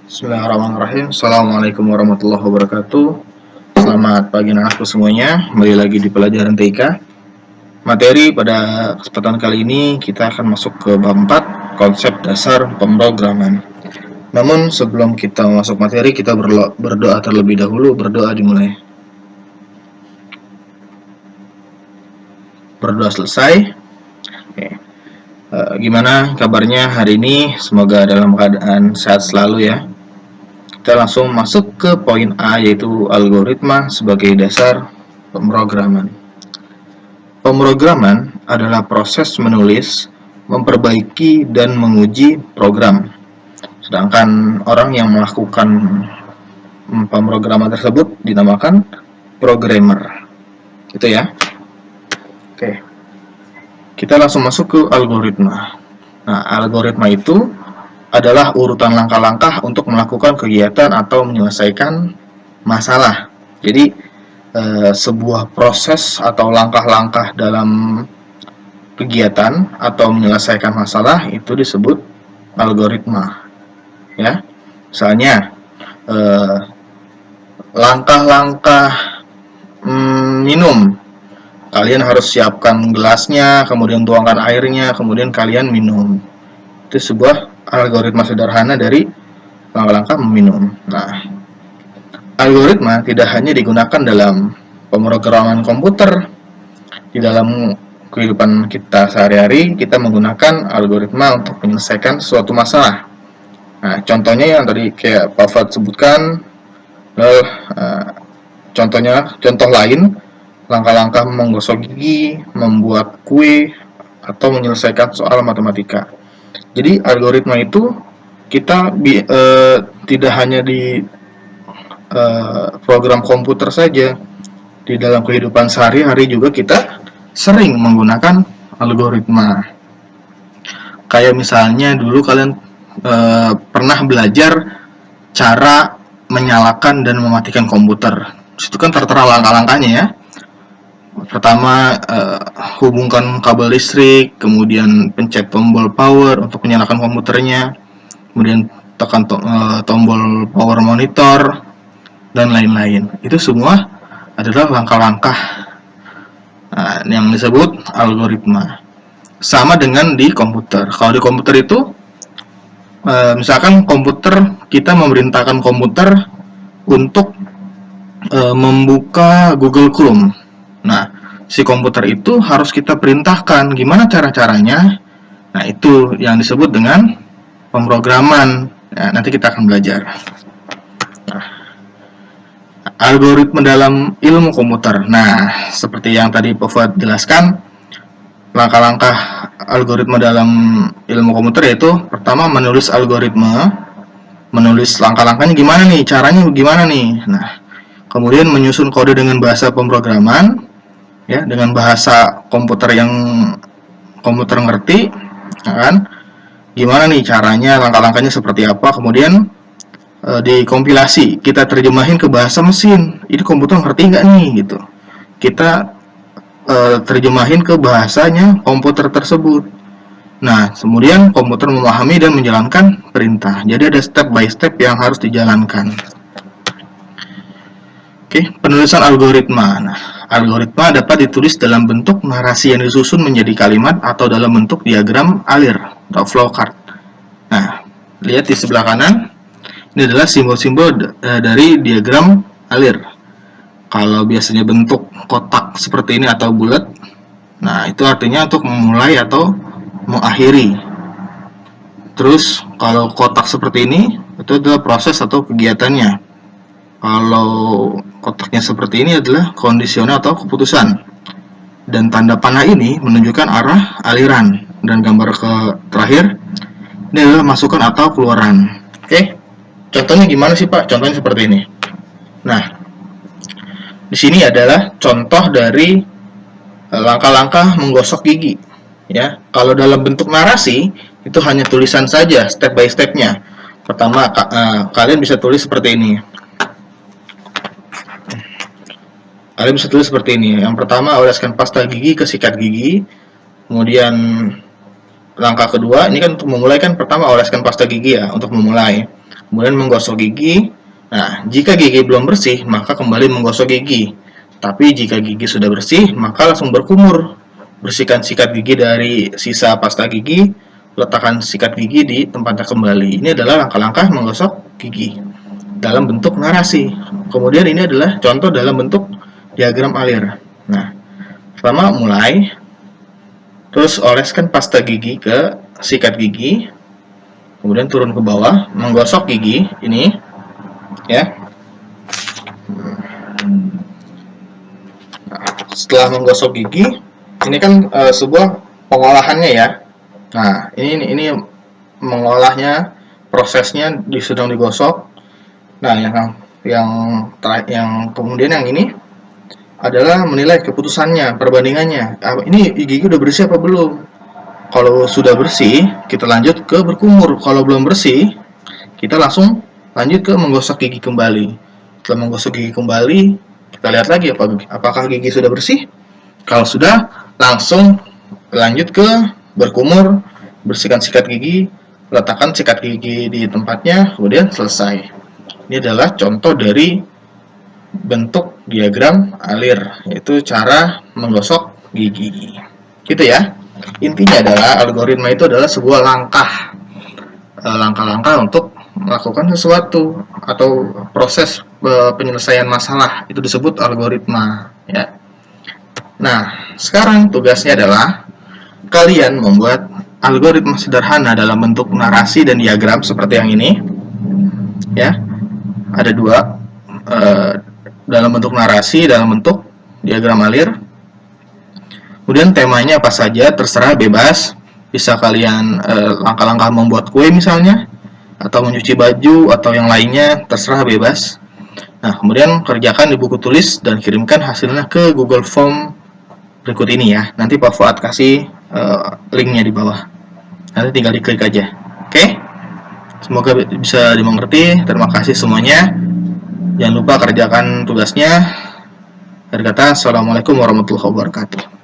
Bismillahirrahmanirrahim. Assalamualaikum warahmatullahi wabarakatuh. Selamat pagi anak-anakku semuanya. Kembali lagi di pelajaran TK. Materi pada kesempatan kali ini kita akan masuk ke bab 4, konsep dasar pemrograman. Namun sebelum kita masuk materi, kita berdoa terlebih dahulu. Berdoa dimulai. Berdoa selesai. Oke. Gimana kabarnya hari ini? Semoga dalam keadaan sehat selalu ya. Kita langsung masuk ke poin A, yaitu algoritma sebagai dasar pemrograman. Pemrograman adalah proses menulis, memperbaiki, dan menguji program. Sedangkan orang yang melakukan pemrograman tersebut dinamakan programmer. Itu ya. Oke. Kita langsung masuk ke algoritma. Nah, algoritma itu adalah urutan langkah-langkah untuk melakukan kegiatan atau menyelesaikan masalah. Jadi, sebuah proses atau langkah-langkah dalam kegiatan atau menyelesaikan masalah itu disebut algoritma. Ya, misalnya langkah-langkah minum. Kalian harus siapkan gelasnya, kemudian tuangkan airnya, kemudian kalian minum. Itu sebuah algoritma sederhana dari langkah-langkah meminum. Nah, algoritma tidak hanya digunakan dalam pemrograman komputer. Di dalam kehidupan kita sehari-hari, kita menggunakan algoritma untuk menyelesaikan suatu masalah. Nah, contohnya yang tadi kayak Pak Fad sebutkan, contoh lain, langkah-langkah menggosok gigi, membuat kue, atau menyelesaikan soal matematika. Jadi algoritma itu kita tidak hanya di program komputer saja, di dalam kehidupan sehari-hari juga kita sering menggunakan algoritma. Kayak misalnya dulu kalian pernah belajar cara menyalakan dan mematikan komputer. Itu kan tertera langkah-langkahnya ya. Pertama, hubungkan kabel listrik, kemudian pencet tombol power untuk menyalakan komputernya, kemudian tekan tombol power monitor, dan lain-lain. Itu semua adalah langkah-langkah yang disebut algoritma. Sama dengan di komputer. Kalau di komputer itu, misalkan komputer, kita memerintahkan komputer untuk membuka Google Chrome. Nah, si komputer itu harus kita perintahkan gimana cara-caranya. Nah, itu yang disebut dengan pemrograman. Ya, nanti kita akan belajar. Nah, algoritma dalam ilmu komputer. Nah, seperti yang tadi Pak Fuad jelaskan, langkah-langkah algoritma dalam ilmu komputer yaitu pertama menulis algoritma, menulis langkah-langkahnya gimana nih, caranya gimana nih. Nah, kemudian menyusun kode dengan bahasa pemrograman, ya, dengan bahasa komputer yang komputer ngerti, ya kan? Gimana nih caranya, langkah-langkahnya seperti apa, kemudian dikompilasi, kita terjemahin ke bahasa mesin. Ini komputer ngerti nggak nih, gitu. Kita terjemahin ke bahasanya komputer tersebut. Nah, kemudian komputer memahami dan menjalankan perintah. Jadi ada step by step yang harus dijalankan. Oke, penulisan algoritma. Nah, algoritma dapat ditulis dalam bentuk narasi yang disusun menjadi kalimat atau dalam bentuk diagram alir atau flowchart. Nah, lihat di sebelah kanan. Ini adalah simbol-simbol dari diagram alir. Kalau biasanya bentuk kotak seperti ini atau bulat, nah itu artinya untuk memulai atau mengakhiri. Terus kalau kotak seperti ini, itu adalah proses atau kegiatannya. Kalau kotaknya seperti ini adalah kondisional atau keputusan. Dan tanda panah ini menunjukkan arah aliran. Dan gambar terakhir, ini adalah masukan atau keluaran. Oke, contohnya gimana sih Pak? Contohnya seperti ini. Nah, di sini adalah contoh dari langkah-langkah menggosok gigi. Ya, kalau dalam bentuk narasi, itu hanya tulisan saja, step by stepnya. Pertama, kalian bisa tulis seperti ini. Kalian bisa tulis seperti ini. Yang pertama, oleskan pasta gigi ke sikat gigi. Kemudian langkah kedua, ini kan untuk memulai kan pertama oleskan pasta gigi ya, untuk memulai. Kemudian menggosok gigi. Nah, jika gigi belum bersih, maka kembali menggosok gigi. Tapi jika gigi sudah bersih, maka langsung berkumur. Bersihkan sikat gigi dari sisa pasta gigi, letakkan sikat gigi di tempatnya kembali. Ini adalah langkah-langkah menggosok gigi dalam bentuk narasi. Kemudian ini adalah contoh dalam bentuk diagram alir. Nah, pertama mulai, terus oleskan pasta gigi ke sikat gigi, kemudian turun ke bawah, menggosok gigi ini, ya. Setelah menggosok gigi, ini kan sebuah pengolahannya ya. Nah, ini mengolahnya, prosesnya sedang digosok. Nah, yang kemudian yang ini adalah menilai keputusannya, perbandingannya. Ini gigi udah bersih apa belum? Kalau sudah bersih, kita lanjut ke berkumur. Kalau belum bersih, kita langsung lanjut ke menggosok gigi kembali. Setelah menggosok gigi kembali, kita lihat lagi apakah gigi sudah bersih. Kalau sudah, langsung lanjut ke berkumur, bersihkan sikat gigi, letakkan sikat gigi di tempatnya, kemudian selesai. Ini adalah contoh dari bentuk diagram alir, yaitu cara menggosok gigi. Gitu ya. Intinya adalah algoritma itu adalah sebuah langkah-langkah untuk melakukan sesuatu atau proses penyelesaian masalah. Itu disebut algoritma, ya. Nah, sekarang tugasnya adalah kalian membuat algoritma sederhana dalam bentuk narasi dan diagram seperti yang ini, ya. Ada dua, dalam bentuk narasi, dalam bentuk diagram alir. Kemudian temanya apa saja, terserah, bebas. Bisa kalian langkah-langkah membuat kue misalnya, atau mencuci baju, atau yang lainnya, terserah, bebas. Nah, kemudian kerjakan di buku tulis dan kirimkan hasilnya ke Google Form berikut ini ya. Nanti Pak Fuad kasih linknya di bawah. Nanti tinggal diklik aja. Oke? Semoga bisa dimengerti. Terima kasih semuanya. Jangan lupa kerjakan tugasnya. Akhir kata, assalamualaikum warahmatullahi wabarakatuh.